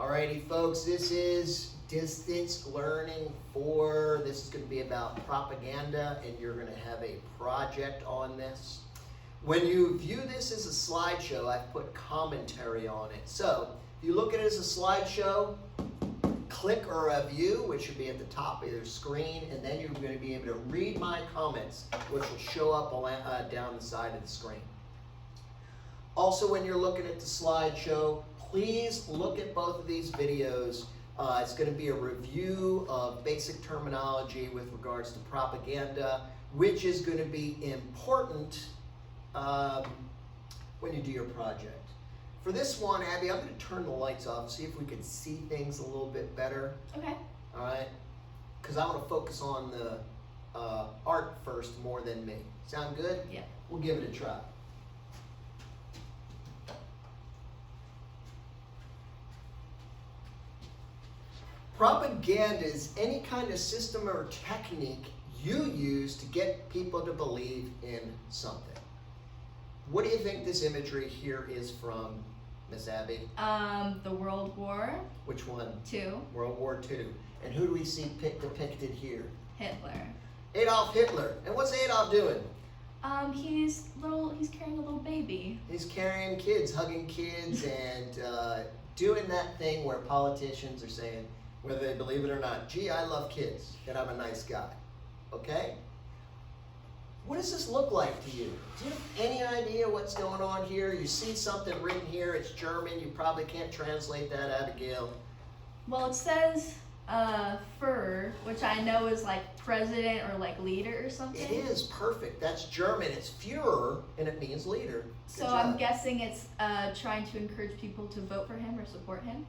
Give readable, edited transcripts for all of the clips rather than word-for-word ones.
Alrighty folks, this is Distance Learning 4. This is going to be about propaganda and you're going to have a project on this. When you view this as a slideshow, I've put commentary on it. So, if you look at it as a slideshow, click or review, which should be at the top of your screen, and then you're going to be able to read my comments, which will show up down the side of the screen. Also, when you're looking at the slideshow, please look at both of these videos. It's going to be a review of basic terminology with regards to propaganda, which is going to be important when you do your project. For this one, Abby, I'm going to turn the lights off, see if we can see things a little bit better. Okay. All right? Because I want to focus on the art first more than me. Sound good? Yeah. We'll give it a try. Propaganda is any kind of system or technique you use to get people to believe in something. What do you think this imagery here is from, Miss Abby? The World War Which one? II. World War II. And who do we see depicted here? Hitler. Adolf Hitler. And what's Adolf doing? He's carrying a little baby. He's carrying kids, hugging kids, and doing that thing where politicians are saying, whether they believe it or not, gee, I love kids, and I'm a nice guy. Okay? What does this look like to you? Do you have any idea what's going on here? You see something written here, it's German, you probably can't translate that, Abigail. Well, it says Führer, which I know is like president or like leader or something. It is perfect. That's German. It's Führer, and it means leader. Good So job. I'm guessing it's trying to encourage people to vote for him or support him.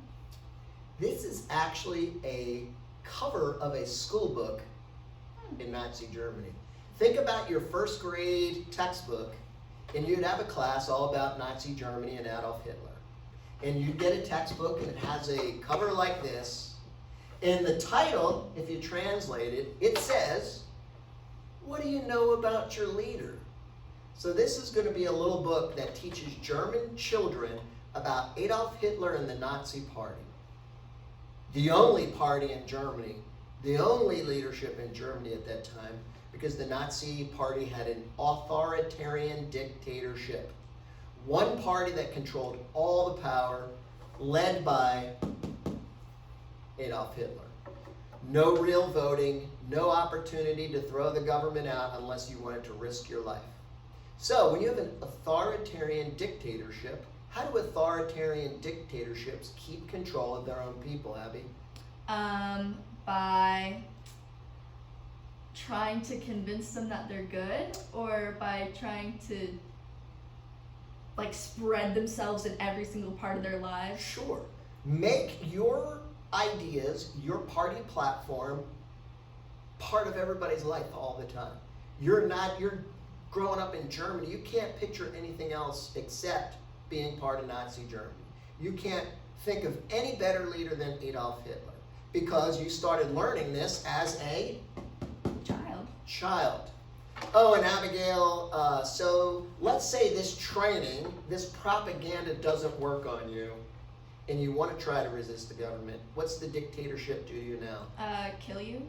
This is actually a cover of a school book in Nazi Germany. Think about your first grade textbook, and you'd have a class all about Nazi Germany and Adolf Hitler. And you'd get a textbook, and it has a cover like this. And the title, if you translate it, it says, "What do you know about your leader?" So this is going to be a little book that teaches German children about Adolf Hitler and the Nazi Party. The only party in Germany, the only leadership in Germany at that time, because the Nazi Party had an authoritarian dictatorship. One party that controlled all the power, led by Adolf Hitler. No real voting, no opportunity to throw the government out unless you wanted to risk your life. So when you have an authoritarian dictatorship, how do authoritarian dictatorships keep control of their own people, Abby? By trying to convince them that they're good, or by trying to like spread themselves in every single part of their lives. Sure. Make your ideas, your party platform, part of everybody's life all the time. You're growing up in Germany, you can't picture anything else except being part of Nazi Germany. You can't think of any better leader than Adolf Hitler because you started learning this as a child. Oh, and Abigail, so let's say this training, this propaganda doesn't work on you and you want to try to resist the government. What's the dictatorship do to you now? Kill you.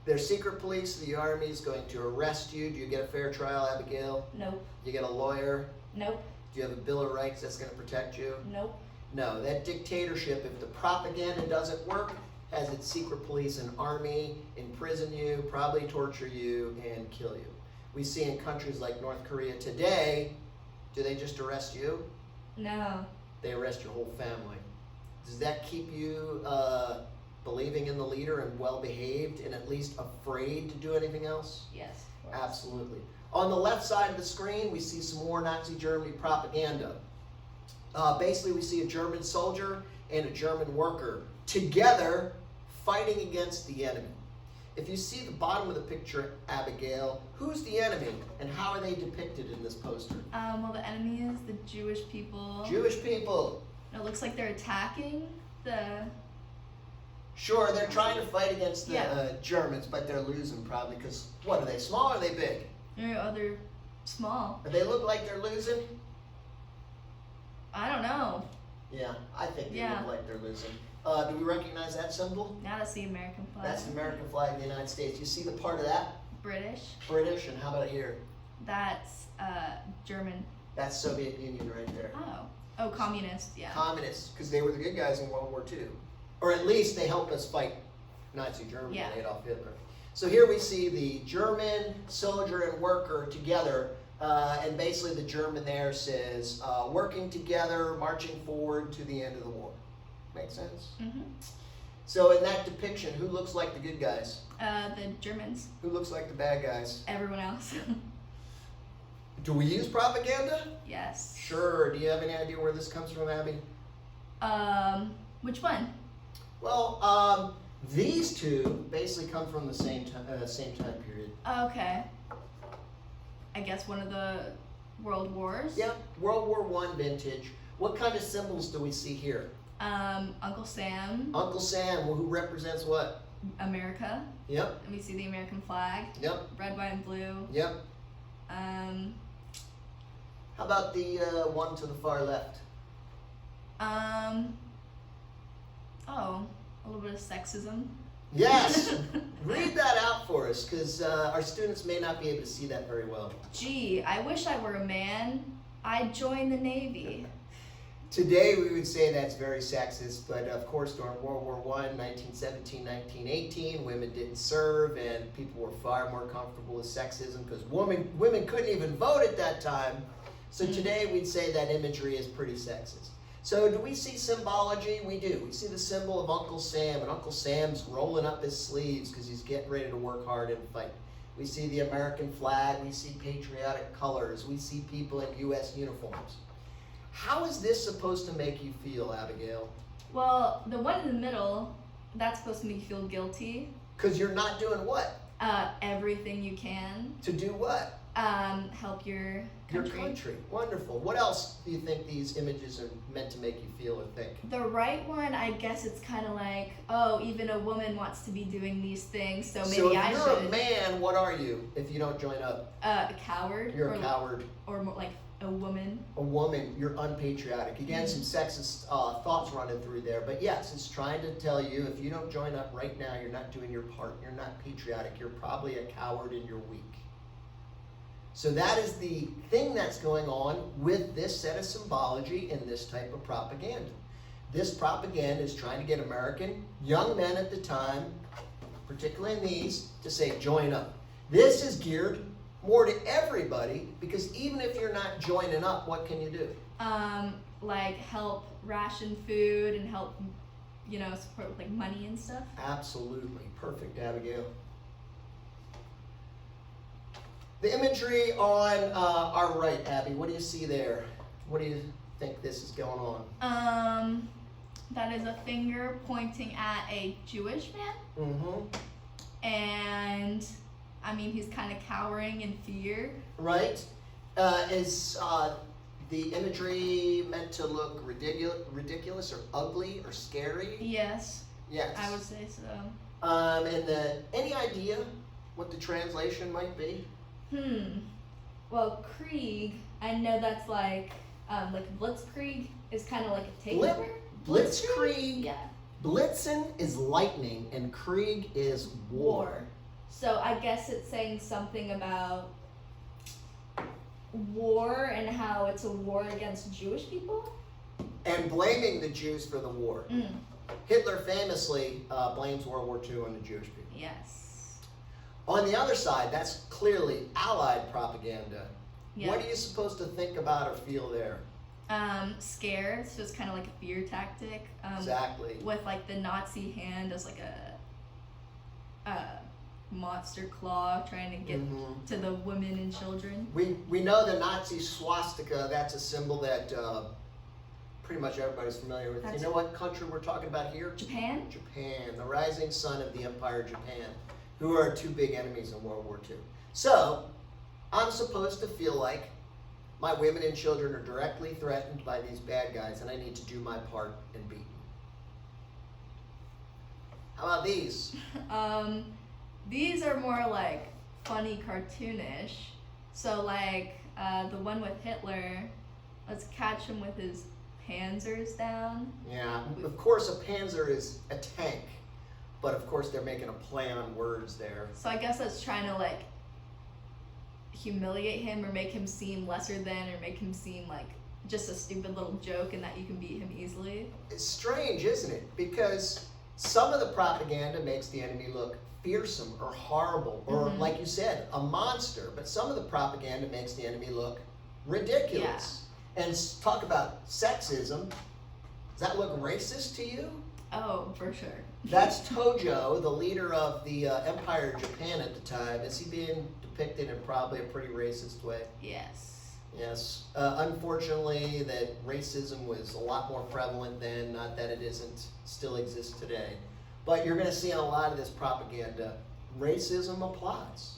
There's secret police, the army is going to arrest you. Do you get a fair trial, Abigail? Nope. You get a lawyer? Nope. Do you have a Bill of Rights that's going to protect you? Nope. No, that dictatorship, if the propaganda doesn't work, has its secret police and army imprison you, probably torture you, and kill you. We see in countries like North Korea today, do they just arrest you? No. They arrest your whole family. Does that keep you believing in the leader and well-behaved and at least afraid to do anything else? Yes. Of course. Absolutely. On the left side of the screen, we see some more Nazi Germany propaganda. Basically, we see a German soldier and a German worker together fighting against the enemy. If you see the bottom of the picture, Abigail, who's the enemy and how are they depicted in this poster? Well, the enemy is the Jewish people. Jewish people. It looks like they're attacking the... Sure, they're trying to fight against the Yeah. Germans, but they're losing probably because, what, are they small or are they big? They're small. Do they look like they're losing? I don't know. Yeah, I think they Yeah. look like they're losing. Do we recognize that symbol? Now that's the American flag. That's the American flag of the United States. You see the part of that? British. British, and how about here? That's German. That's Soviet Union right there. Oh, communist. Yeah. Communists, because they were the good guys in World War II. Or at least they helped us fight Nazi Germany Yeah. and Adolf Hitler. So here we see the German soldier and worker together, and basically the German there says, working together, marching forward to the end of the war. Make sense? Mhm. So in that depiction, who looks like the good guys? The Germans. Who looks like the bad guys? Everyone else. Do we use propaganda? Yes. Sure. Do you have any idea where this comes from, Abby? Which one? Well, these two basically come from the same time period. Okay. I guess one of the World Wars. Yep, World War I vintage. What kind of symbols do we see here? Uncle Sam. Uncle Sam, who represents what? America. Yep, And we see the American flag. yep, Red, white, and blue. yep. Um, How about the one to the far left? Oh, a little bit of sexism. Yes! Read that out for us, because our students may not be able to see that very well. Gee, I wish I were a man. I'd join the Navy. Today we would say that's very sexist, but of course during World War I, 1917, 1918, women didn't serve and people were far more comfortable with sexism because women couldn't even vote at that time. So today we'd say that imagery is pretty sexist. So do we see symbology? We do. We see the symbol of Uncle Sam, and Uncle Sam's rolling up his sleeves because he's getting ready to work hard and fight. We see the American flag, we see patriotic colors, we see people in U.S. uniforms. How is this supposed to make you feel, Abigail? Well, the one in the middle, that's supposed to make you feel guilty. Because you're not doing what? Everything you can. To do what? Help your country. Your country. Wonderful. What else do you think these images are meant to make you feel or think? The right one, I guess it's kind of like, oh, even a woman wants to be doing these things, so maybe I if you're should. a man, what are you if you don't join up? A coward. You're or, a coward. Or more like a woman. A woman, you're unpatriotic. Again, some sexist thoughts running through there. But yes, it's trying to tell you if you don't join up right now, you're not doing your part. You're not patriotic. You're probably a coward and you're weak. So that is the thing that's going on with this set of symbology and this type of propaganda. This propaganda is trying to get American young men at the time, particularly in these, to say, join up. This is geared more to everybody because even if you're not joining up, what can you do? Like help ration food and help, support with like money and stuff. Absolutely. Perfect, Abigail. The imagery on our right, Abby, what do you see there? What do you think this is going on? That is a finger pointing at a Jewish man. Mm-hmm. And, he's kind of cowering in fear. Right. Is the imagery meant to look ridiculous or ugly or scary? Yes. Yes. I would say so. And any idea what the translation might be? Well, Krieg, I know that's like Blitzkrieg is kind of like a takeover. Blitzkrieg. Yeah. Blitzen is lightning and Krieg is war. So I guess it's saying something about war and how it's a war against Jewish people. And blaming the Jews for the war. Hitler famously blames World War II on the Jewish people. Yes. On the other side, that's clearly Allied propaganda. Yeah. What are you supposed to think about or feel there? Scared, so it's kind of like a fear tactic. Exactly. With like the Nazi hand as like a monster claw trying to get to the women and children. We know the Nazi swastika, that's a symbol that pretty much everybody's familiar with. You know what country we're talking about here? Japan? Japan, the rising sun of the Empire of Japan, who are two big enemies in World War II. So, I'm supposed to feel like my women and children are directly threatened by these bad guys and I need to do my part and beat them. How about these? These are more like funny cartoonish. So like the one with Hitler, let's catch him with his panzers down. Yeah, of course a panzer is a tank, but of course they're making a play on words there. So I guess that's trying to like humiliate him or make him seem lesser than, or make him seem like just a stupid little joke and that you can beat him easily. It's strange, isn't it? Because some of the propaganda makes the enemy look fearsome or horrible or, like you said, a monster. But some of the propaganda makes the enemy look ridiculous. And talk about sexism. Does that look racist to you? Oh, for sure. That's Tojo, the leader of the Empire of Japan at the time. Is he being depicted in probably a pretty racist way? Yes. Yes. Unfortunately, that racism was a lot more prevalent then, not that it still exists today. But you're going to see in a lot of this propaganda, racism applies.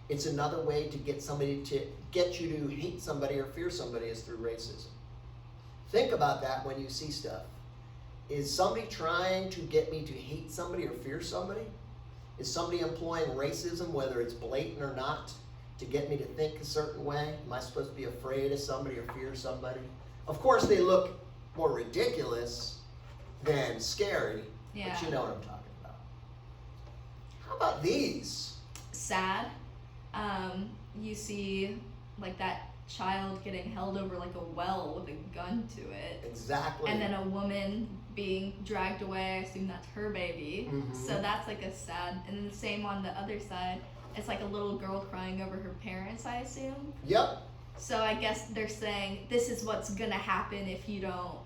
It's another way to get you to hate somebody or fear somebody is through racism. Think about that when you see stuff. Is somebody trying to get me to hate somebody or fear somebody? Is somebody employing racism, whether it's blatant or not, to get me to think a certain way? Am I supposed to be afraid of somebody or fear somebody? Of course, they look more ridiculous than scary, Yeah. but you know what I'm talking about. How about these? Sad. You see like that child getting held over like a well with a gun to it. Exactly. And then a woman being dragged away. I assume that's her baby. So that's like a sad. And then the same on the other side. It's like a little girl crying over her parents, I assume. Yep. So I guess they're saying this is what's gonna happen if you don't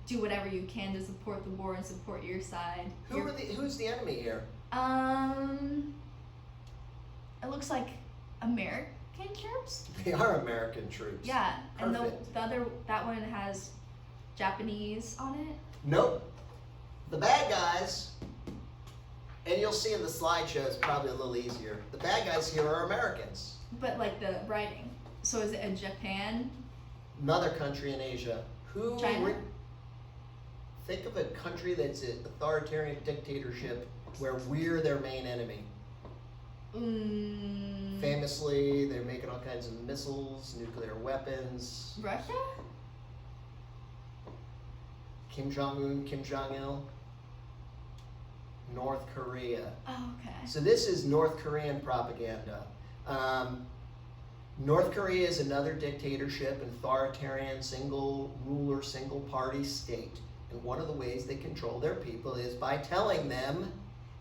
do whatever you can to support the war and support your side. Who's the enemy here? It looks like American troops. They are American troops. Yeah, and Perfect. that one has Japanese on it. Nope. The bad guys, and you'll see in the slideshow, it's probably a little easier. The bad guys here are Americans. But like the writing. So is it a Japan? Another country in Asia. China? Think of a country that's an authoritarian dictatorship where we're their main enemy. Famously, they're making all kinds of missiles, nuclear weapons. Russia? Kim Jong-un, Kim Jong-il. North Korea. Oh, okay. So this is North Korean propaganda. North Korea is another dictatorship, an authoritarian, single ruler, single party state. And one of the ways they control their people is by telling them,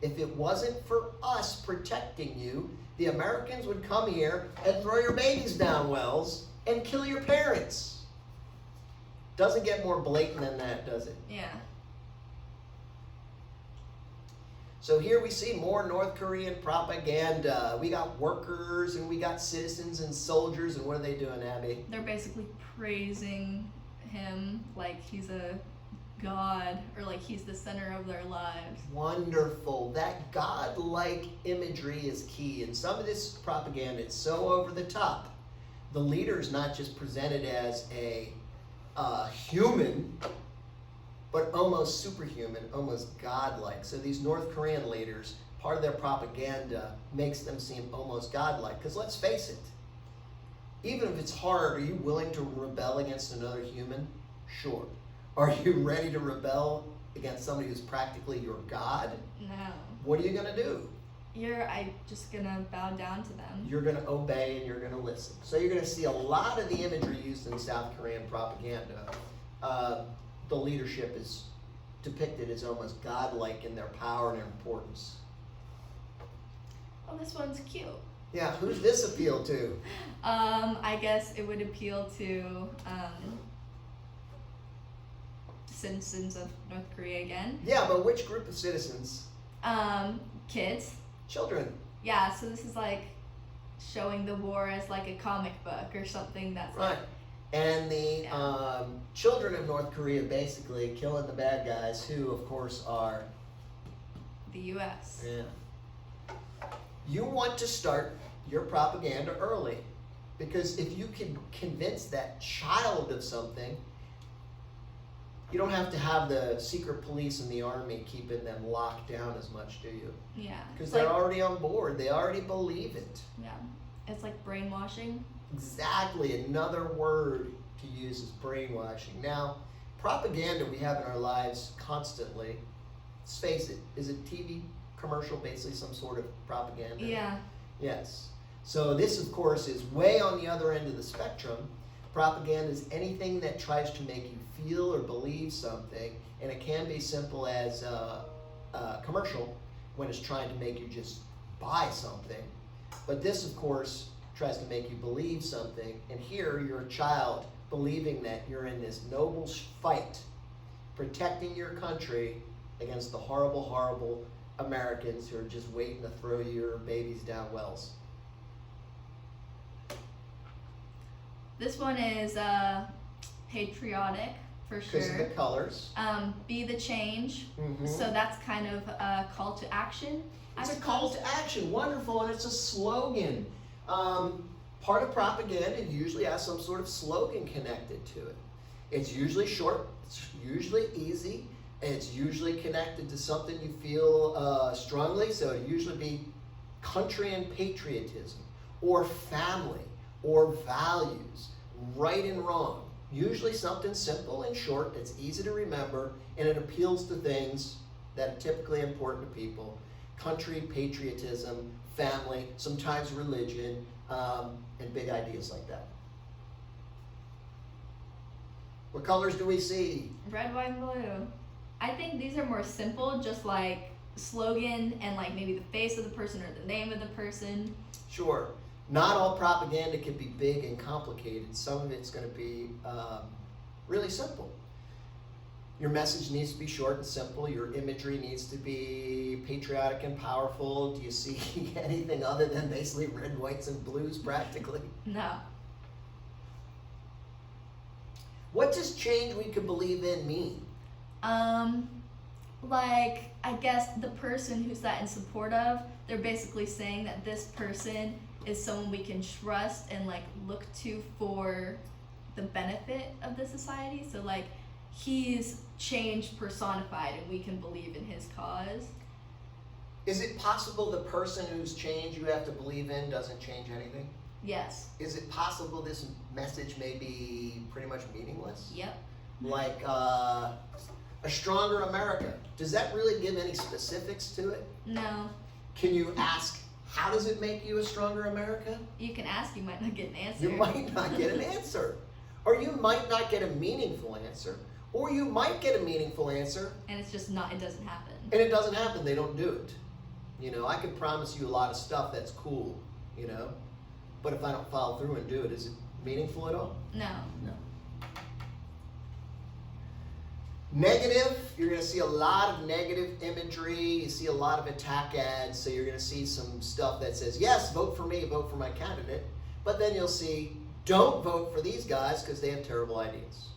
if it wasn't for us protecting you, the Americans would come here and throw your babies down wells and kill your parents. Doesn't get more blatant than that, does it? Yeah. So here we see more North Korean propaganda. We got workers and we got citizens and soldiers, and what are they doing, Abby? They're basically praising him like he's a god or like he's the center of their lives. Wonderful. That godlike imagery is key. And some of this propaganda is so over the top. The leader is not just presented as a human, but almost superhuman, almost godlike. So these North Korean leaders, part of their propaganda makes them seem almost godlike. Because let's face it, even if it's hard, are you willing to rebel against another human? Sure. Are you ready to rebel against somebody who's practically your god? No. What are you going to do? I'm just gonna bow down to them. You're going to obey and you're going to listen. So you're going to see a lot of the imagery used in South Korean propaganda. The leadership is depicted as almost godlike in their power and their importance. Oh, this one's cute. Yeah, who's this appeal to? I guess it would appeal to citizens of North Korea again. Yeah, but which group of citizens? Kids. Children. Yeah, so this is like showing the war as like a comic book or something that's Right. like, And the children of North Korea basically killing the bad guys, who of course are... the US. Yeah. You want to start your propaganda early, because if you can convince that child of something, you don't have to have the secret police and the army keeping them locked down as much, do you? Yeah. Because It's they're like, already on board. They already believe it. yeah. It's like brainwashing. Exactly. Another word to use is brainwashing. Now, propaganda we have in our lives constantly. Let's face it, is a TV commercial basically some sort of propaganda? Yeah. Yes. So this, of course, is way on the other end of the spectrum. Propaganda is anything that tries to make you feel or believe something, and it can be simple as a commercial when it's trying to make you just buy something. But this, of course, tries to make you believe something, and here you're a child believing that you're in this noble fight, protecting your country against the horrible, horrible Americans who are just waiting to throw your babies down wells. This one is patriotic for Because of the sure. colors. Be the change. Mhm. So that's kind of a call to action. I It's a call suppose. to action, wonderful, and it's a slogan. Part of propaganda usually has some sort of slogan connected to it. It's usually short, it's usually easy, and it's usually connected to something you feel strongly, so it usually be country and patriotism, or family, or values, right and wrong. Usually something simple and short, that's easy to remember, and it appeals to things that are typically important to people. Country, patriotism, family, sometimes religion, and big ideas like that. What colors do we see? Red, white, and blue. I think these are more simple, just like slogan and like maybe the face of the person or the name of the person. Sure. Not all propaganda can be big and complicated. Some of it's going to be really simple. Your message needs to be short and simple. Your imagery needs to be patriotic and powerful. Do you see anything other than basically red, whites, and blues practically? No. What does change we can believe in mean? Like I guess the person who's that in support of, they're basically saying that this person is someone we can trust and like look to for the benefit of the society. So like he's change personified and we can believe in his cause. Is it possible the person whose change you have to believe in doesn't change anything? Yes. Is it possible this message may be pretty much meaningless? Yep. Like a stronger America. Does that really give any specifics to it? No. Can you ask, how does it make you a stronger America? You can ask, you might not get an answer. You might not get an answer. Or you might not get a meaningful answer. Or you might get a meaningful answer And it's just not, it doesn't happen. and it doesn't happen, they don't do it. You know, I can promise you a lot of stuff that's cool, you know, but if I don't follow through and do it, is it meaningful at all? No. No. Negative, you're going to see a lot of negative imagery, you see a lot of attack ads, so you're going to see some stuff that says, yes, vote for me, vote for my candidate, but then you'll see, don't vote for these guys because they have terrible ideas.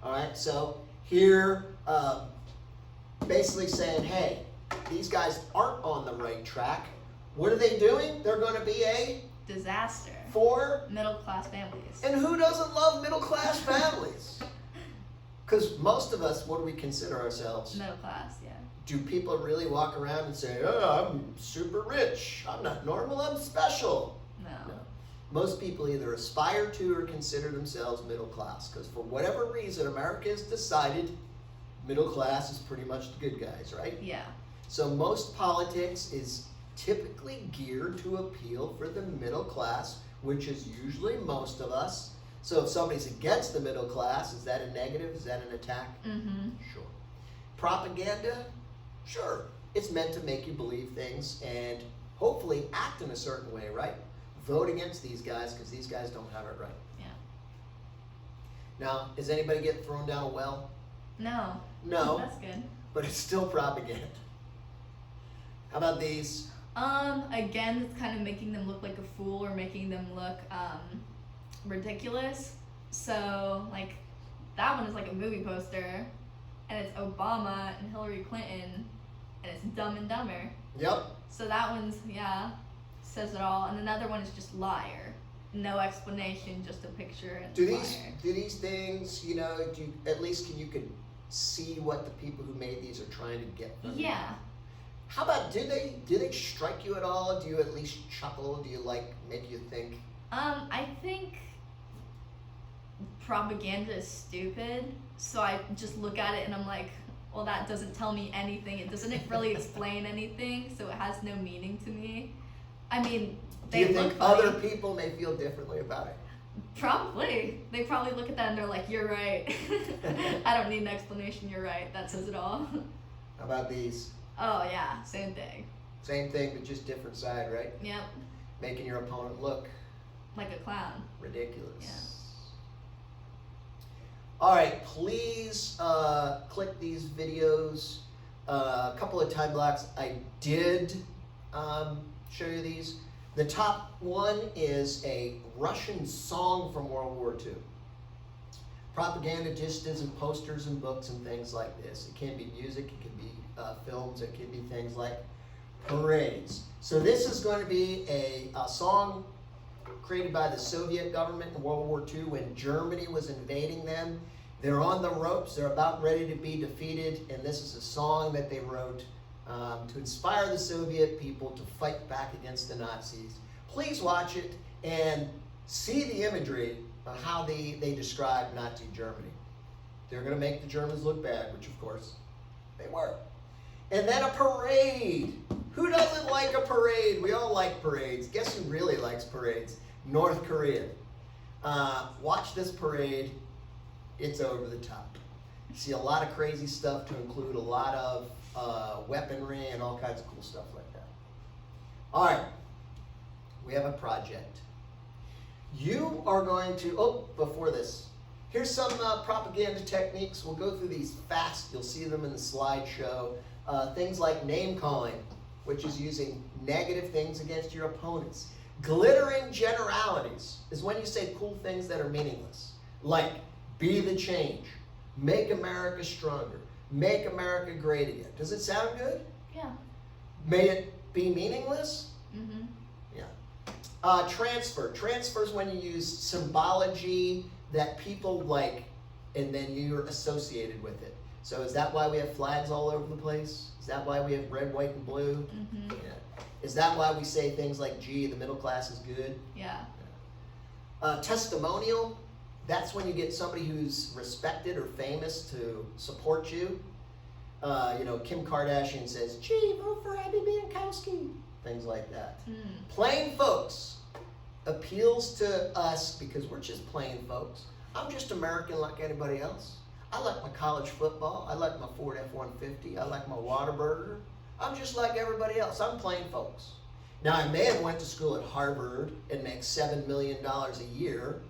All right, so here, basically saying, hey, these guys aren't on the right track. What are they doing? They're going to be a Disaster. for, Middle class families. and who doesn't love middle class families? Because most of us, what do we consider ourselves? Middle class, yeah. Do people really walk around and say, oh, I'm super rich, I'm not normal, I'm special? No. No. Most people either aspire to or consider themselves middle class, because for whatever reason, America has decided middle class is pretty much the good guys, right? Yeah. So most politics is typically geared to appeal for the middle class, which is usually most of us. So if somebody's against the middle class, is that a negative? Is that an attack? Mm-hmm. Sure. Propaganda? Sure. It's meant to make you believe things and hopefully act in a certain way, right? Vote against these guys because these guys don't have it right. Yeah. Now, is anybody getting thrown down a well? No. No, That's good. but it's still propaganda. How about these? Again, it's kind of making them look like a fool or making them look ridiculous. So like that one is like a movie poster and it's Obama and Hillary Clinton and it's Dumb and Dumber. Yep. So that one's, yeah, says it all. And another one is just liar. No explanation, just a picture and Do liar. these things, you know, do you, at least you could see what the people who made these are trying to get from you? Yeah. How about, do they strike you at all? Do you at least chuckle? Do you like make you think? I think propaganda is stupid. So I just look at it and I'm like, well, that doesn't tell me anything. It doesn't really explain anything, so it has no meaning to me. I mean, Do you they think look funny. other people may feel differently about it? Probably. They probably look at that and they're like, you're right. I don't need an explanation, you're right. That says it all. How about these? Oh, yeah, same thing. Same thing, but just different side, right? Yep, Making your opponent look like a clown. ridiculous. Yeah. All right, please click these videos. A couple of time blocks. I did show you these. The top one is a Russian song from World War II. Propaganda just isn't posters and books and things like this. It can be music, it can be films, it can be things like parades. So this is going to be a song created by the Soviet government in World War II when Germany was invading them. They're on the ropes, they're about ready to be defeated, and this is a song that they wrote to inspire the Soviet people to fight back against the Nazis. Please watch it and see the imagery of how they describe Nazi Germany. They're going to make the Germans look bad, which of course they were. And then a parade. Who doesn't like a parade? We all like parades. Guess who really likes parades? North Korea. Watch this parade. It's over the top. You see a lot of crazy stuff to include a lot of weaponry and all kinds of cool stuff like that. All right. We have a project. You are going to, before this, here's some propaganda techniques. We'll go through these fast. You'll see them in the slideshow. Things like name calling, which is using negative things against your opponents. Glittering generalities is when you say cool things that are meaningless. Like, be the change, make America stronger, make America great again. Does it sound good? Yeah. May it be meaningless? Mm-hmm. Yeah. Transfer. Transfer is when you use symbology that people like and then you're associated with it. So is that why we have flags all over the place? Is that why we have red, white, and blue? Mm-hmm. Yeah. Is that why we say things like, gee, the middle class is good? Yeah. Testimonial. That's when you get somebody who's respected or famous to support you. Kim Kardashian says, gee, vote for Abby Biankowski. Things like that. Mm. Plain folks appeals to us because we're just plain folks. I'm just American like anybody else. I like my college football. I like my Ford F-150. I like my Whataburger. I'm just like everybody else. I'm plain folks. Now, I may have went to school at Harvard and make $7 million a year,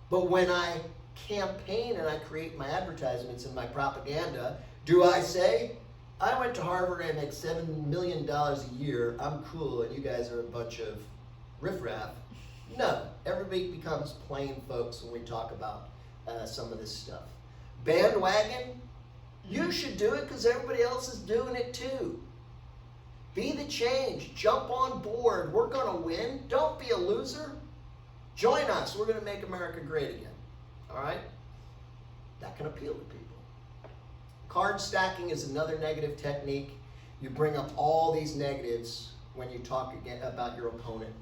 but when I campaign and I create my advertisements and my propaganda, do I say, I went to Harvard and I make $7 million a year, I'm cool, and you guys are a bunch of riffraff? No, everybody becomes plain folks when we talk about some of this stuff. Bandwagon, you should do it because everybody else is doing it too. Be the change, jump on board, we're gonna win, don't be a loser. Join us, we're gonna make America great again, all right? That can appeal to people. Card stacking is another negative technique. You bring up all these negatives when you talk again about your opponent.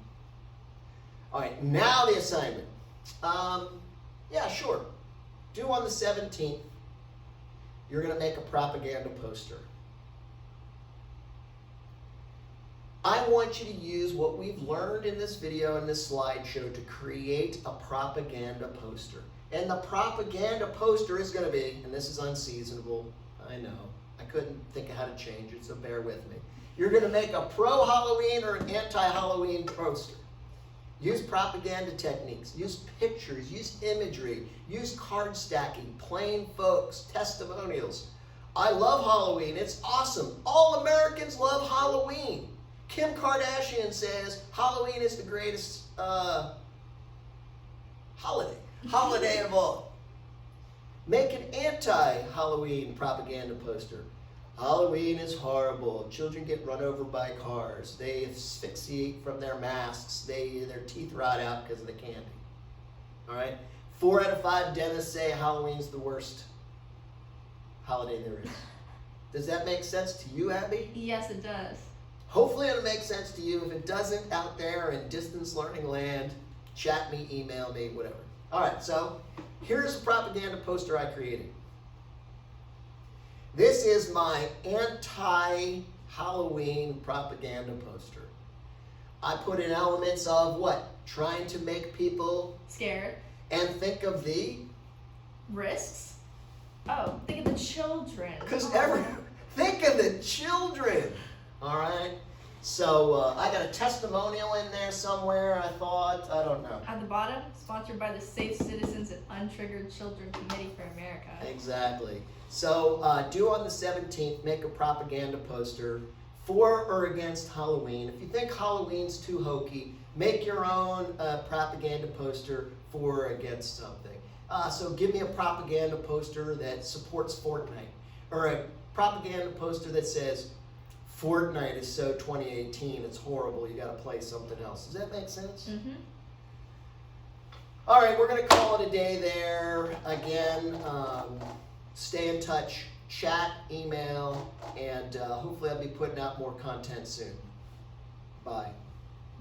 All right, now the assignment. Yeah, sure. Due on the 17th, you're going to make a propaganda poster. I want you to use what we've learned in this video and this slideshow to create a propaganda poster. And the propaganda poster is going to be, and this is unseasonable, I know. I couldn't think of how to change it, so bear with me. You're going to make a pro-Halloween or an anti-Halloween poster. Use propaganda techniques, use pictures, use imagery, use card stacking, plain folks, testimonials. I love Halloween, it's awesome. All Americans love Halloween. Kim Kardashian says Halloween is the greatest holiday of all. Make an anti-Halloween propaganda poster. Halloween is horrible. Children get run over by cars. They asphyxiate from their masks. Their teeth rot out because of the candy. All right? 4 out of 5 dentists say Halloween's the worst holiday there is. Does that make sense to you, Abby? Yes, it does. Hopefully it'll make sense to you. If it doesn't, out there in distance learning land, chat me, email me, whatever. All right, so here's a propaganda poster I created. This is my anti-Halloween propaganda poster. I put in elements of what? Trying to make people Scared. and think of the, Risks. Oh, think of the children. think of the children. All right. So I got a testimonial in there somewhere. I thought, I don't know. At the bottom, sponsored by the Safe Citizens and Untriggered Children Committee for America. Exactly. So due on the 17th, make a propaganda poster for or against Halloween. If you think Halloween's too hokey, make your own propaganda poster for or against something. So give me a propaganda poster that supports Fortnite, or a propaganda poster that says, Fortnite is so 2018, it's horrible, you gotta play something else. Does that make sense? Mm-hmm. All right, we're gonna call it a day there. Again, stay in touch, chat, email, and hopefully I'll be putting out more content soon. Bye.